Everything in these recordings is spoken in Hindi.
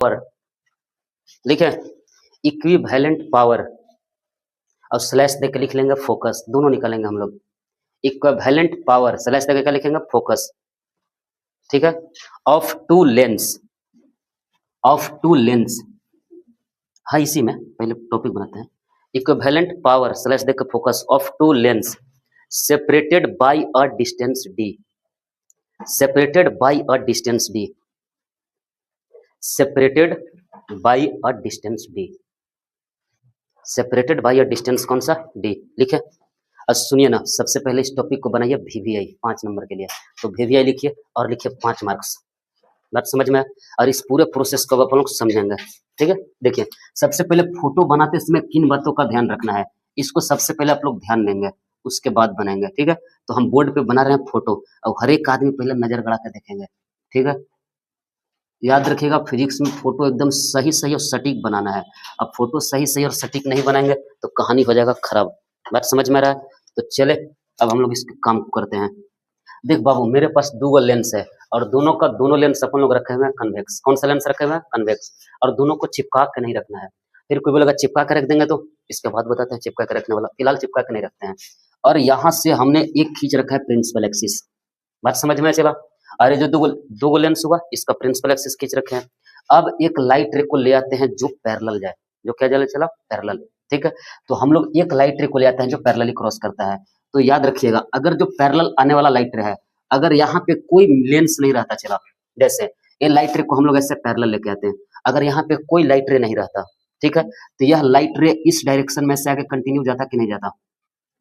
पावर लिखे, इक्विवेलेंट पावर और स्लैश देके लिख लेंगे फोकस, दोनों निकालेंगे हम लोग। इक्विवेलेंट पावर स्लैश देके क्या लिखेंगे फोकस, ठीक है। Of two lens, of two lens, हाँ इसी में पहले टॉपिक बनाते हैं। इक्विवेलेंट पावर स्लैश देके focus of two lens separated by a distance D, separated by a distance D, separated by a distance D, separated by a distance कौन सा डी लिखे। अब सुनिए ना, सबसे पहले इस टॉपिक को बनाइए वीवीआई 5 नंबर के लिए, तो वीवीआई लिखिए और लिखिए 5 मार्क्स, बात समझ में। और इस पूरे प्रोसेस को आप लोग समझेंगे, ठीक है। देखिए सबसे पहले फोटो बनाते समय किन बातों का ध्यान रखना है, इसको सबसे पहले आप लोग ध्यान देंगे, उसके बाद बनाएंगे, ठीक है। तो हम बोर्ड पे बना रहे हैं फोटो, और हर एक आदमी पहले नजर गड़ा के देखेंगे, ठीक है। याद रखिएगा फिजिक्स में फोटो एकदम सही सही और सटीक बनाना है। अब फोटो सही सही और सटीक नहीं बनाएंगे तो कहानी हो जाएगा खराब, बात समझ में आ रहा है। तो चले अब हम लोग इस काम को करते हैं। देख बाबू मेरे पास 2 लेंस है और दोनों का दोनों लेंस अपन लोग रखे हुए हैं कन्वेक्स। कौन सा लेंस रखे हुए हैं कन्वेक्स, और दोनों को चिपका के नहीं रखना है। फिर कोई बोलेगा चिपका के रख देंगे, तो इसके बाद बताते हैं चिपका के रखने वाला, फिलहाल चिपका के नहीं रखते हैं। और यहाँ से हमने एक खींच रखा है प्रिंसिपल एक्सिस, बात समझ में चला। अरे जो दो लेंस हुआ इसका प्रिंसिपल एक्सिस खींच रखे हैं। अब एक लाइट रे को ले आते हैं जो पैरेलल जाए, जो क्या जाए चला पैरेलल, ठीक है। तो हम लोग एक लाइट रे को ले आते हैं जो पैरेलली क्रॉस करता है। तो याद रखिएगा अगर जो पैरेलल आने वाला लाइट रे है, अगर यहाँ पे कोई लेंस नहीं रहता, चला जैसे ये लाइट रे को हम लोग ऐसे पैरेलल लेके आते हैं, अगर यहाँ पे कोई लाइट रे नहीं रहता, ठीक है, तो यह लाइट रे इस डायरेक्शन में से आगे कंटिन्यू जाता कि नहीं जाता,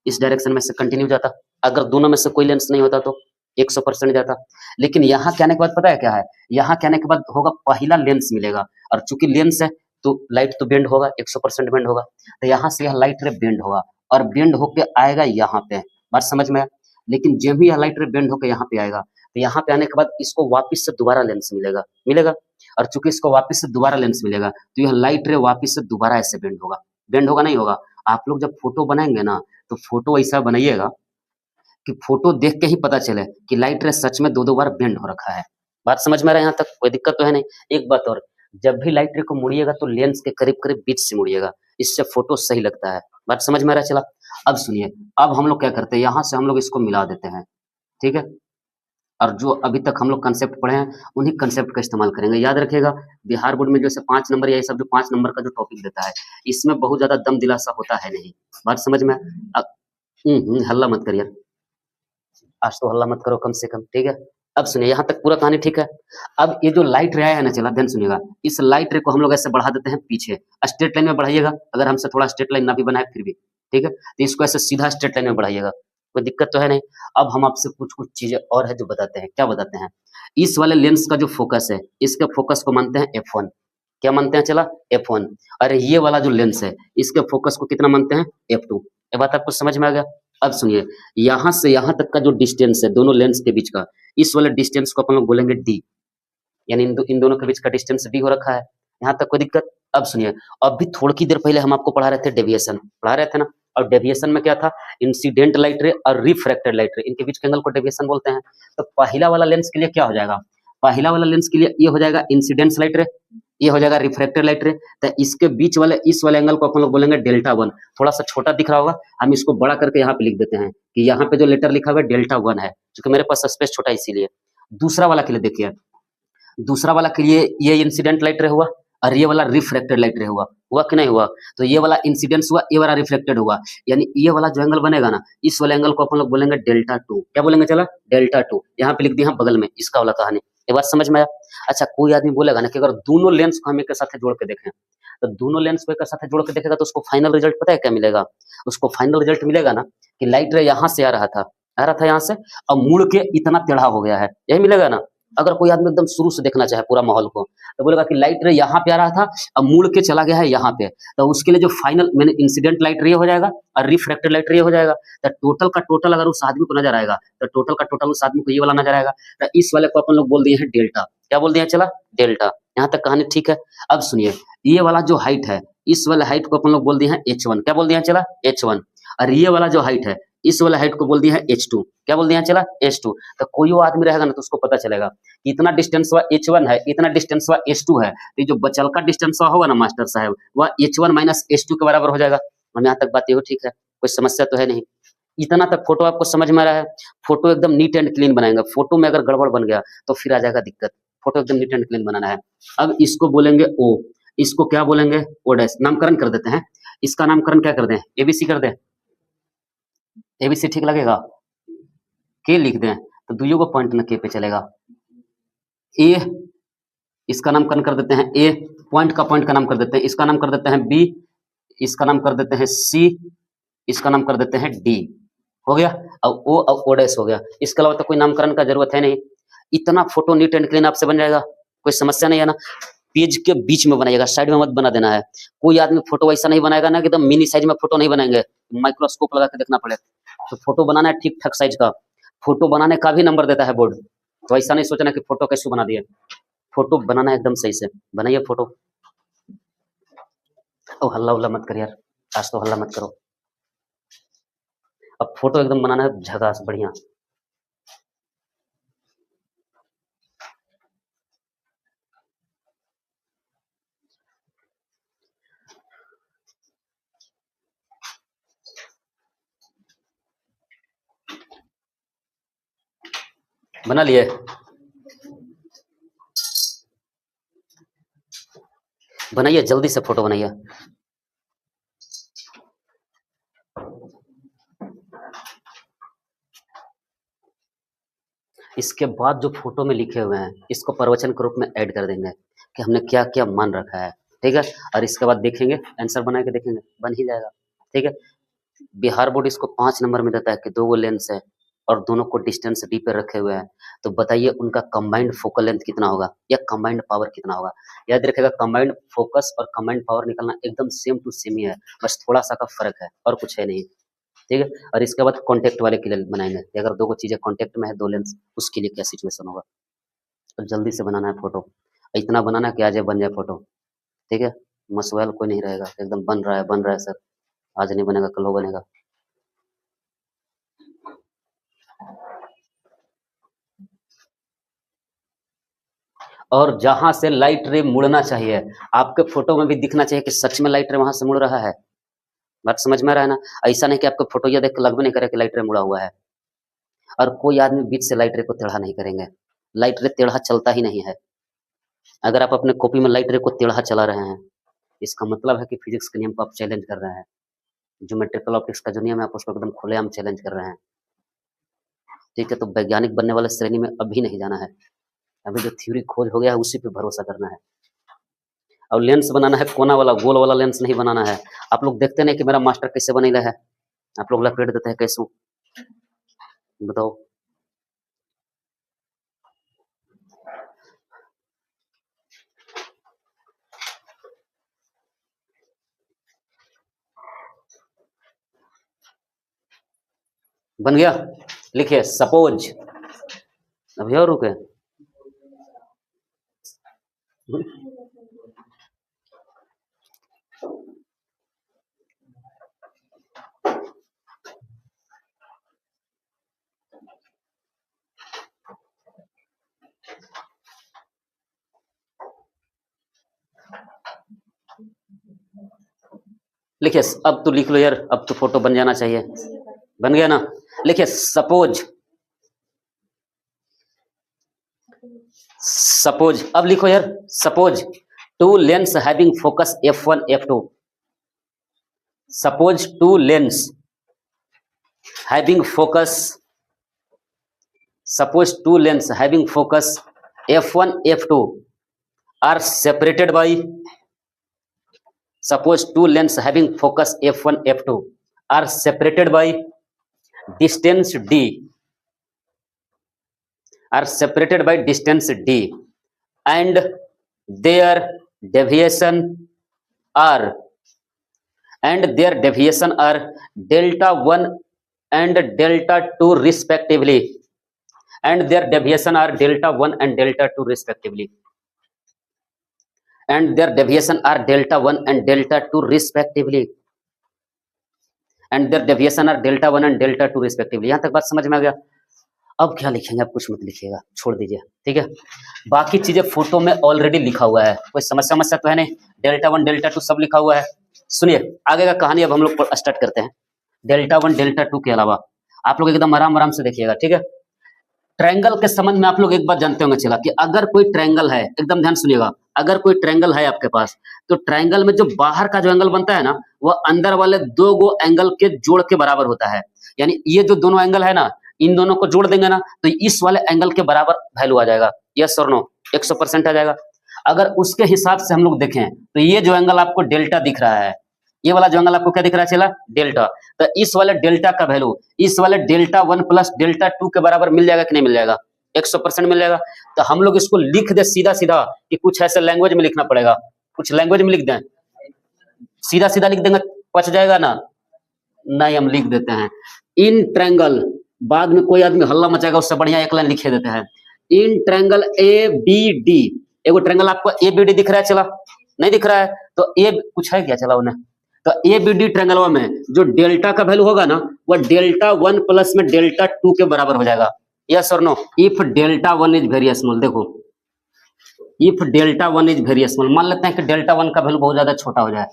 इस डायरेक्शन में से कंटिन्यू जाता। अगर दोनों में से कोई लेंस नहीं होता तो 100% जाता। लेकिन यहाँ के आने के बाद पता है क्या है, यहाँ के आने के बाद होगा पहला लेंस मिलेगा, और चूंकि लेंस है तो लाइट तो बेंड होगा, 100% बेंड होगा। तो यहाँ से यह लाइट रे बेंड होगा और बेंड होके आएगा यहाँ पे, बात समझ में आया। लेकिन जब भी यह लाइट रे बेंड होकर यहाँ पे आएगा तो यहाँ पे आने के बाद इसको वापस से दोबारा लेंस मिलेगा, मिलेगा। और चूंकि इसको वापस से दोबारा लेंस मिलेगा तो यह लाइट रे वापस से दोबारा ऐसे बेंड होगा, बेंड होगा नहीं होगा। आप लोग जब फोटो बनाएंगे ना तो फोटो ऐसा बनाइएगा कि फोटो देख के ही पता चले कि लाइट रे सच में 2-2 बार बेंड हो रखा है, बात समझ में आ रहा है। यहाँ तक कोई दिक्कत तो है नहीं। एक बात और, जब भी लाइट रे को मुड़िएगा तो लेंस के करीब करीब बीच से मुड़िएगा, इससे फोटो सही लगता है, बात समझ में आ रहा है। चला अब सुनिए, अब हम लोग क्या करते हैं, यहाँ से हम लोग इसको मिला देते हैं, ठीक है। और जो अभी तक हम लोग कंसेप्ट पढ़े हैं उन्हीं कंसेप्ट का इस्तेमाल करेंगे। याद रखिएगा बिहार बोर्ड में जैसे 5 नंबर या ये सब जो 5 नंबर का जो टॉपिक देता है इसमें बहुत ज्यादा दम दिलासा होता है नहीं, बात समझ में। हल्ला मत करिए, आज तो हल्ला मत करो कम से कम, ठीक है। अब सुनिए यहाँ तक पूरा कहानी ठीक है। अब ये जो लाइट रे है ना, चला ध्यान सुनिएगा, इस लाइट रे को हम लोग ऐसे बढ़ा देते हैं पीछे, स्ट्रेट लाइन में बढ़ाइएगा, अगर हमसे थोड़ा स्ट्रेट लाइन ना भी बनाए फिर भी, ठीक है। तो इसको ऐसे सीधा स्ट्रेट लाइन में बढ़ाइएगा, कोई दिक्कत तो है नहीं। अब हम आपसे कुछ कुछ चीजें और है जो बताते हैं, क्या बताते हैं। इस वाले लेंस का जो फोकस है, इसके फोकस को मानते हैं f1, क्या मानते हैं चला f1। अरे ये वाला जो लेंस है इसके फोकस को कितना मानते हैं f2। ये बात आपको समझ में आ गया। अब सुनिए, यहाँ से यहाँ तक का जो डिस्टेंस है दोनों लेंस के बीच का, इस वाले डिस्टेंस को अपन लोग बोलेंगे d, यानी इन दोनों के बीच का डिस्टेंस d हो रखा है। यहाँ तक कोई दिक्कत। अब सुनिए, अभी थोड़ी देर पहले हम आपको पढ़ा रहे थे डेविएशन, पढ़ा रहे थे ना, और डेविएशन में क्या था, इंसिडेंट लाइट रे और रिफ्रैक्टेड लाइट रे, इनके बीच के एंगल को डेविएशन बोलते हैं। तो पहला वाला लेंस के लिए क्या हो जाएगा, पहला वाला लेंस के लिए ये हो जाएगा इंसिडेंस लाइट रे, ये हो जाएगा रिफ्रैक्टेड लाइट रे। तो इसके बीच वाले इस वाले एंगल को अपन लोग बोलेंगे डेल्टा 1। थोड़ा सा छोटा दिख रहा होगा, हम इसको बड़ा करके यहाँ पे लिख देते हैं कि यहाँ पे जो लेटर लिखा हुआ है डेल्टा 1 है, क्योंकि मेरे पास स्पेस छोटा इसीलिए। दूसरा वाला के लिए देखिए, दूसरा वाला के लिए ये इंसिडेंट लाइट रे हुआ और ये वाला रिफ्रैक्टेड लाइट रे हुआ, हुआ कि नहीं हुआ। तो ये वाला इंसिडेंस हुआ, ये वाला रिफ्लेक्टेड हुआ, यानी ये वाला जो एंगल बनेगा ना, इस वाले एंगल को अपन लोग बोलेंगे डेल्टा 2। क्या बोलेंगे चला डेल्टा 2, यहाँ पे लिख दिया बगल में इसका वाला कहानी। ये बात समझ में आया। अच्छा कोई आदमी बोलेगा ना कि अगर दोनों लेंस को हम एक साथ जोड़ के देखें, तो दोनों लेंस को एक साथ जोड़ के देखेगा तो उसको फाइनल रिजल्ट पता है क्या मिलेगा, उसको फाइनल रिजल्ट मिलेगा ना कि लाइट रे यहाँ से आ रहा था यहाँ से, और मुड़ के इतना टेढ़ा हो गया है, यही मिलेगा ना। अगर कोई आदमी एकदम शुरू से देखना चाहे पूरा माहौल को, तो बोलेगा कि लाइट रे यहाँ पे आ रहा था अब मुड़ के चला गया है यहाँ पे, तो उसके लिए जो फाइनल मैंने इंसिडेंट लाइट रे हो जाएगा और रिफ्रैक्टेड लाइट रे हो जाएगा। तो टोटल का टोटल अगर उस आदमी को नजर आएगा तो टोटल का टोटल उस आदमी को ये वाला नजर आएगा। तो इस वाले को अपन लोग बोल दिए हैं डेल्टा। क्या बोल दिया चला डेल्टा। यहाँ तक कहानी ठीक है। अब सुनिए, ये वाला जो हाइट है, इस वाले हाइट को अपन लोग बोल दिए हैं h1। क्या बोल दिया चला h1। और ये वाला जो हाइट है इस वाला हाइट को बोल दिया है h2। क्या बोल दिया है चला h2। तो कोई वो आदमी रहेगा ना तो उसको पता चलेगा कि इतना डिस्टेंस हुआ h1 है, इतना डिस्टेंस हुआ h2 है, तो ये जो बचल का डिस्टेंस होगा ना मास्टर साहब वह h1 माइनस h2 के बराबर हो जाएगा। हम यहाँ तक बात ये हो ठीक है, कोई समस्या तो है नहीं। इतना तक फोटो आपको समझ में आ रहा है। फोटो एकदम नीट एंड क्लीन बनाएंगे, फोटो में अगर गड़बड़ बन गया तो फिर आ जाएगा दिक्कत। फोटो एकदम नीट एंड क्लीन बनाना है। अब इसको बोलेंगे ओ, इसको क्या बोलेंगे ओ डैश। नामकरण कर देते हैं, इसका नामकरण क्या कर दें एबीसी कर दें। एबीसी ठीक लगेगा, के लिख दें तो दुइयों को पॉइंट न के पे चलेगा। ए इसका नामकरण कर देते हैं ए, पॉइंट का नाम कर देते हैं, इसका नाम कर देते हैं बी, इसका नाम कर देते हैं सी, इसका नाम कर देते हैं डी। हो गया। अब ओ डैश हो गया। इसके अलावा तो कोई नामकरण का जरूरत है नहीं। इतना फोटो नीट एंड क्लीन आपसे बन जाएगा, कोई समस्या नहीं है ना। पेज के बीच में बनाइएगा, साइड में मत बना देना है। कोई आदमी फोटो ऐसा नहीं बनाएगा ना कि एकदम मिनी साइज में फोटो नहीं बनाएंगे, माइक्रोस्कोप लगा के देखना पड़ेगा। तो फोटो बनाना है ठीक ठाक साइज का। फोटो बनाने का भी नंबर देता है बोर्ड, तो ऐसा नहीं सोचना कि फोटो कैसे बना दिए। फोटो बनाना है एकदम सही से बनाइए फोटो। ओ हल्ला उल्ला मत कर यार, आज तो हल्ला मत करो। अब फोटो एकदम बनाना है झकास बढ़िया। बना लिए, बनाइए जल्दी से फोटो बनाइए। इसके बाद जो फोटो में लिखे हुए हैं इसको प्रवचन के रूप में ऐड कर देंगे कि हमने क्या क्या मान रखा है, ठीक है। और इसके बाद देखेंगे, आंसर बना के देखेंगे, बन ही जाएगा, ठीक है। बिहार बोर्ड इसको 5 नंबर में देता है कि 2 गो लेंस है और दोनों को डिस्टेंस डी पे रखे हुए हैं, तो बताइए उनका कंबाइंड फोकल लेंथ कितना होगा या कंबाइंड पावर कितना होगा। याद रखिएगा कंबाइंड फोकस और कंबाइंड पावर निकलना एकदम सेम टू सेम ही है, बस थोड़ा सा का फर्क है और कुछ है नहीं, ठीक है। और इसके बाद कॉन्टेक्ट वाले के लिए बनाएंगे कि अगर 2 गो चीजें कॉन्टेक्ट में है, 2 लेंस, उसके लिए क्या सिचुएशन होगा। तो जल्दी से बनाना है फोटो, इतना बनाना कि आज बन जाए फोटो, ठीक है। मसवाल कोई नहीं रहेगा, एकदम बन रहा है सर, आज नहीं बनेगा कल हो बनेगा। और जहां से लाइट रे मुड़ना चाहिए आपके फोटो में भी दिखना चाहिए कि सच में लाइट रे वहां से मुड़ रहा है। बात समझ में आ रहा है ना। ऐसा नहीं कि आपको फोटो ये देख के लगभग नहीं करे कि लाइट रे मुड़ा हुआ है। और कोई आदमी बीच से लाइट रे को टेढ़ा नहीं करेंगे, लाइट रे टेढ़ा चलता ही नहीं है। अगर आप अपने कॉपी में लाइट रे को टेढ़ा चला रहे हैं, इसका मतलब है कि फिजिक्स के नियम को आप चैलेंज कर रहे हैं। ज्योमेट्रिकल ऑप्टिक्स का जो नियम है आप उसको एकदम खुलेआम चैलेंज कर रहे हैं, ठीक है। तो वैज्ञानिक बनने वाले श्रेणी में अभी नहीं जाना है, अभी जो थ्योरी खोज हो गया है उसी पे भरोसा करना है। और लेंस बनाना है कोना वाला, गोल वाला लेंस नहीं बनाना है। आप लोग देखते नहीं कि मेरा मास्टर कैसे बनेला है, आप लोग लपेट देते हैं कैसे, बताओ। बन गया, लिखिए सपोज, अभी और रुके। लिखिए, अब तो लिख लो यार, अब तो फोटो बन जाना चाहिए। बन गया ना। लिखिए सपोज, सपोज अब लिखो यार, suppose 2 lens having focus f1 f2, suppose 2 lens having focus, suppose 2 lens having focus f1 f2 are separated by, suppose 2 lens having focus f1 f2 are separated by distance d, are separated by distance d, and their deviation are, delta 1 and delta 2 respectively, and their deviation are delta 1 and delta 2 respectively, and their deviation are delta 1 and delta 2 respectively, and their deviation are delta 1 and delta 2 respectively. यहाँ तक बात समझ में आ गया। अब क्या लिखेंगे, अब कुछ मत लिखिएगा, छोड़ दीजिए, ठीक है। बाकी चीजें फोटो में ऑलरेडी लिखा हुआ है, कोई समस्या तो है नहीं। डेल्टा 1 डेल्टा 2 सब लिखा हुआ है। सुनिए आगे का कहानी अब हम लोग स्टार्ट करते हैं। डेल्टा 1 डेल्टा 2 के अलावा आप लोग एकदम आराम आराम से देखिएगा, ठीक है। ट्रायंगल के संबंध में आप लोग एक बात जानते होंगे चला कि अगर कोई ट्रायंगल है, एकदम ध्यान सुनिएगा, अगर कोई ट्रायंगल है आपके पास, तो ट्रायंगल में जो बाहर का जो एंगल बनता है ना, वह अंदर वाले दो गो एंगल के जोड़ के बराबर होता है। यानी ये जो दोनों एंगल है ना, इन दोनों को जोड़ देंगे ना, तो इस वाले एंगल के बराबर वैल्यू आ जाएगा। यस और नो, 100% आ जाएगा। अगर उसके हिसाब से हम लोग देखें तो ये जो एंगल आपको डेल्टा दिख रहा है, ये वाला जो एंगल आपको क्या दिख रहा है चला, डेल्टा, तो इस वाले डेल्टा का वैल्यू इस वाले डेल्टा 1 प्लस डेल्टा 2 के बराबर मिल जाएगा कि नहीं मिल जाएगा, 100% मिल जाएगा। तो हम लोग इसको लिख दे सीधा सीधा कि कुछ ऐसे लैंग्वेज में लिखना पड़ेगा, कुछ लैंग्वेज में लिख दें, सीधा सीधा लिख देंगे, पच जाएगा ना, नहीं हम लिख देते हैं इन ट्रायंगल, बाद में कोई आदमी हल्ला मचाएगा, उससे बढ़िया एक लाइन लिखे देते हैं। In triangle A B D, एगो ट्रायंगल आपको ए बी डी दिख रहा है चला, नहीं दिख रहा है तो ए कुछ है क्या चला उन्हें, तो ए बी डी ट्रायंगल में जो डेल्टा का वैल्यू होगा ना, वह डेल्टा 1 प्लस में डेल्टा 2 के बराबर हो जाएगा। यस और no, if delta 1 is very small, देखो if delta 1 is very small, मान लेते हैं कि डेल्टा 1 का वैल्यू बहुत ज्यादा छोटा हो जाए,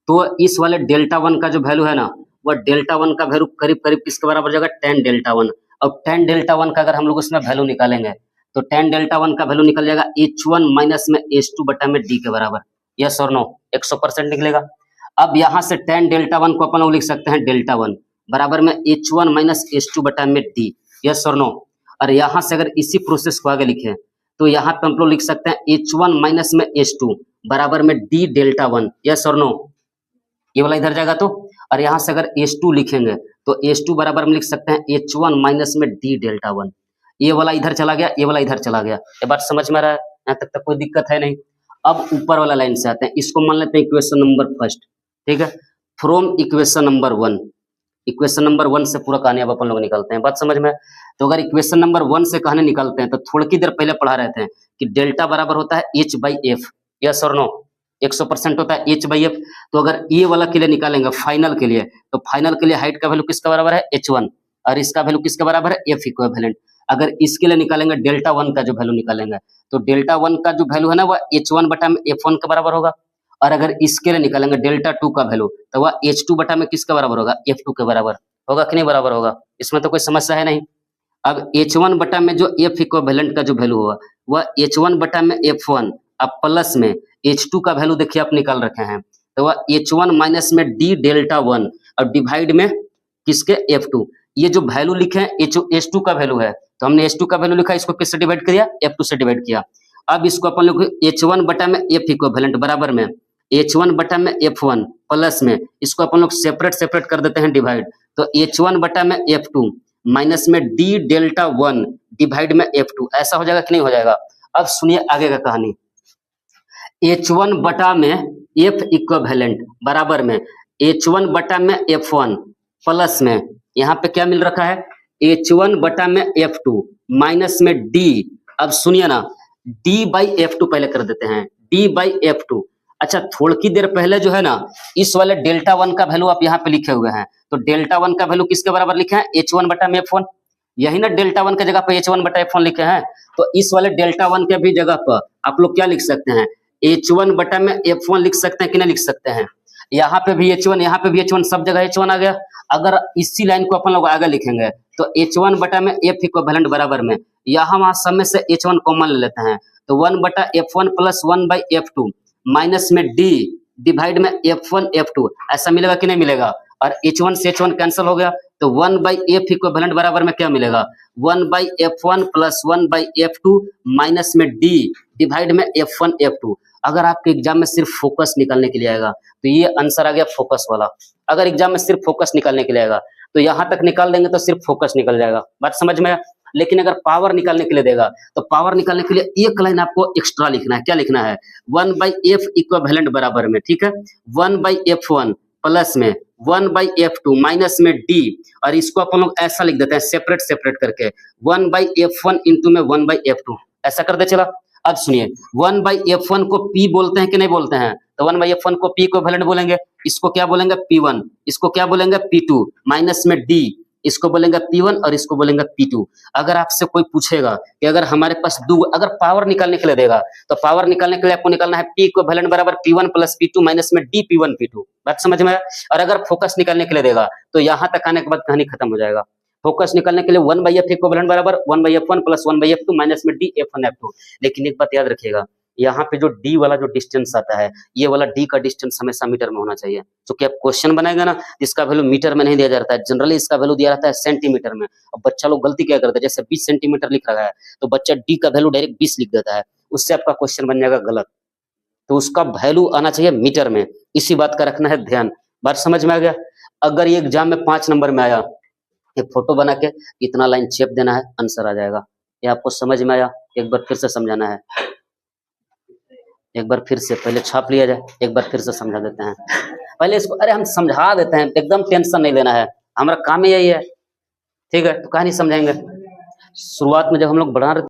तो इस वाले डेल्टा 1 का जो वैल्यू है ना, वह डेल्टा 1 का वैल्यू करीब करीब किसके बराबर हो जाएगा, 10 डेल्टा 1। अब 10 डेल्टा 1 का अगर हम लोग उसमें वैल्यू निकालेंगे तो 10 डेल्टा 1 का वैल्यू निकल जाएगा H1 माइनस में H2 बटा में D के बराबर। यस और नो, 100% निकलेगा। अब यहाँ से 10 डेल्टा 1 को अपन लोग लिख सकते हैं डेल्टा 1 बराबर में H1 माइनस H2 बटा में D। यस और नो, और यहाँ से अगर इसी प्रोसेस को आगे लिखें तो यहाँ पे हम लोग लिख सकते हैं H1 माइनस में H2 बराबर में D डेल्टा 1। यस और नो, ये वाला इधर जाएगा तो, और यहाँ से अगर H2 लिखेंगे तो H2 बराबर में लिख सकते हैं H1 माइनस में D डेल्टा 1। ये वाला इधर चला गया, ये वाला इधर चला गया, ये बात समझ में आ रहा है, यहाँ तक कोई दिक्कत है नहीं। अब ऊपर वाला लाइन से आते हैं, इसको मान लेते हैं इक्वेशन नंबर फर्स्ट, ठीक है। From equation number 1, equation number 1 से पूरा कहानी अब अपन लोग निकालते हैं, बात समझ में। तो अगर इक्वेशन नंबर 1 से कहानी निकालते हैं तो थोड़ी देर पहले पढ़ा रहते हैं कि डेल्टा बराबर होता है H/F। यस और नो, 100% होता है H/F। तो अगर ये वाला के लिए निकालेंगे फाइनल के लिए, तो फाइनल के लिए हाइट का वैल्यू किसका बराबर है, H1, और इसका वैल्यू किसका बराबर है, F इक्विवेलेंट। अगर इसके लिए निकालेंगे डेल्टा 1 का जो वैल्यू निकालेंगे, तो डेल्टा 1 का जो वैल्यू है ना, वह H1 बटा में F1 के बराबर होगा। और अगर इसके लिए निकालेंगे डेल्टा 2 का वैल्यू, तो वह H2 बटा में किसका बराबर होगा, F2 के बराबर होगा कि नहीं बराबर होगा, इसमें तो कोई समस्या है नहीं। अब H1 बटा में जो F इक्विवेलेंट का जो वैल्यू होगा, वह H1 बटा में F1, अब प्लस में H2 का वैल्यू देखिए आप निकाल रखे हैं, तो वह H1 माइनस में D डेल्टा 1 और डिवाइड में किसके, F2। ये जो वैल्यू लिखे हैं H2 का वैल्यू है, तो हमने H2 का वैल्यू लिखा, इसको किससे डिवाइड किया, F2 से डिवाइड किया। अब इसको अपन लोग H1 बटा में F इक्विवेलेंट बराबर में H1 बटा में F1 प्लस में, इसको अपन लोग सेपरेट कर देते हैं डिवाइड, तो H1 बटा में F2 माइनस में D डेल्टा 1 डिवाइड में F2, ऐसा हो जाएगा कि नहीं हो जाएगा। अब सुनिए आगे का कहानी, H1 बटा में F इक्विवेलेंट बराबर में H1 बटा में F1 प्लस में, यहाँ पे क्या मिल रखा है, H1 बटा में F2 माइनस में D। अब सुनिए ना, D बाई F2 पहले कर देते हैं, D बाई F2। अच्छा, थोड़ी देर पहले जो है ना, इस वाले डेल्टा 1 का वैल्यू आप यहाँ पे लिखे हुए हैं, तो डेल्टा 1 का वैल्यू किसके बराबर लिखे हैं, H1 बटा में F1। यही ना डेल्टा 1 के जगह पे H1 बटा F1 लिखे हैं, तो इस वाले डेल्टा 1 के भी जगह पर आप लोग क्या लिख सकते हैं, H1 बटा में F1 लिख सकते हैं कि नहीं लिख सकते हैं। यहाँ पे भी H1, यहाँ पे भी H1, सब जगह H1 आ गया। अगर इसी लाइन को अपन लोग आगे लिखेंगे तो H1 बटा में F इक्विवेलेंट बराबर में, यहाँ वहां सब में से H1 कॉमन ले लेते हैं, तो 1 बटा F1 plus 1 by F2 minus में D डिवाइड में F1 F2, ऐसा मिलेगा कि नहीं मिलेगा। और H1 से H1 कैंसिल हो गया, तो 1 बाई F इक्विवेलेंट बराबर में क्या मिलेगा, 1 by F1 plus 1 by F2 minus में D डिवाइड में F1 F2। अगर आपके एग्जाम में सिर्फ फोकस निकालने के लिए आएगा तो ये आंसर आ गया फोकस वाला। अगर एग्जाम में सिर्फ फोकस निकालने के लिए आएगा तो यहाँ तक निकाल देंगे तो सिर्फ फोकस निकल जाएगा, बात समझ में आया। लेकिन अगर पावर निकालने के लिए देगा तो पावर निकालने के लिए एक लाइन आपको एक्स्ट्रा लिखना है, क्या लिखना है, 1 बाई F इक्विवेलेंट बराबर में, ठीक है, 1 बाई F1 प्लस में 1 बाई F2 माइनस में D, और इसको अपन लोग ऐसा लिख देते हैं सेपरेट करके, 1 बाई F1 इंटू में 1 बाई F2, ऐसा कर दे चला। अब सुनिए, 1 बाई F1 को P बोलते हैं कि नहीं बोलते हैं, तो 1/f1 को p इक्विवेलेंट बोलेंगे, इसको क्या बोलेंगे p1, इसको क्या बोलेंगे p2, माइनस में d, इसको बोलेंगे p1 और इसको बोलेंगे p2। अगर आपसे कोई पूछेगा कि अगर हमारे पास दो, अगर पावर निकालने के लिए देगा तो पावर निकालने के लिए आपको निकालना है p इक्विवेलेंट बराबर p1 प्लस p2 माइनस में d p1 p2। बात समझ में आया? और अगर फोकस निकालने के लिए देगा तो यहाँ तक आने के बाद कहानी खत्म हो जाएगा। फोकस निकालने के लिए 1/f इक्विवेलेंट बराबर 1/f1 प्लस 1/f2 माइनस में d f1 f2। लेकिन एक बात याद रखिएगा, यहाँ पे जो d वाला जो डिस्टेंस आता है, ये वाला d का डिस्टेंस हमेशा मीटर में होना चाहिए। तो क्या क्वेश्चन बनाएगा ना, इसका वैल्यू मीटर में नहीं दिया जाता है, जनरली इसका वैल्यू दिया जाता है सेंटीमीटर में। अब बच्चा लोग गलती क्या करता है, जैसे 20 सेंटीमीटर लिख रहा है तो बच्चा d का वैल्यू डायरेक्ट 20 लिख देता है, उससे आपका क्वेश्चन बन जाएगा गलत। तो उसका वैल्यू आना चाहिए मीटर में, इसी बात का रखना है ध्यान। बात समझ में आ गया? अगर ये एग्जाम में 5 नंबर में आया, एक फोटो बना के इतना लाइन चेप देना है, आंसर आ जाएगा। ये आपको समझ में आया? एक बार फिर से समझाना है, एक बार फिर से पहले छाप लिया जाए, एक बार फिर से समझा देते हैं। पहले इसको, अरे हम समझा देते हैं, एकदम टेंशन नहीं लेना है, हमारा काम ही यही है, ठीक है? तो कहानी समझाएंगे। शुरुआत में जब हम लोग बना रहे